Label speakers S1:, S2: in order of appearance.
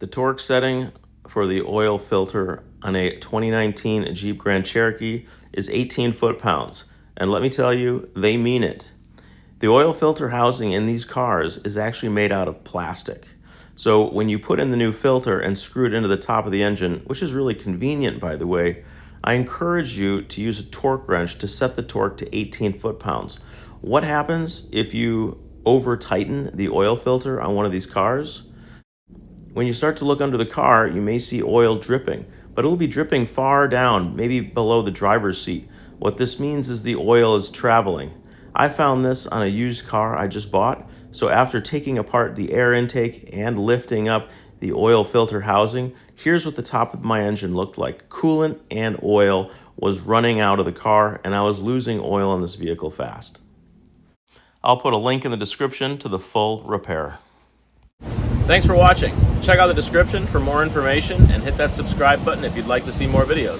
S1: The torque setting for the oil filter on a 2019 Jeep Grand Cherokee is 18 foot-pounds. And let me tell you, they mean it. The oil filter housing in these cars is actually made out of plastic. So when you put in the new filter and screw it into the top of the engine, which is really convenient, by the way, I encourage you to use a torque wrench to set the torque to 18 foot-pounds. What happens if you over-tighten the oil filter on one of these cars? When you start to look under the car, you may see oil dripping, but it'll be dripping far down, maybe below the driver's seat. What this means is the oil is traveling. I found this on a used car I just bought, so after taking apart the air intake and lifting up the oil filter housing, here's what the top of my engine looked like. Coolant and oil was running out of the car, and I was losing oil in this vehicle fast. I'll put a link in the description to the full repair. Thanks for watching. Check out the description for more information and hit that subscribe button if you'd like to see more videos.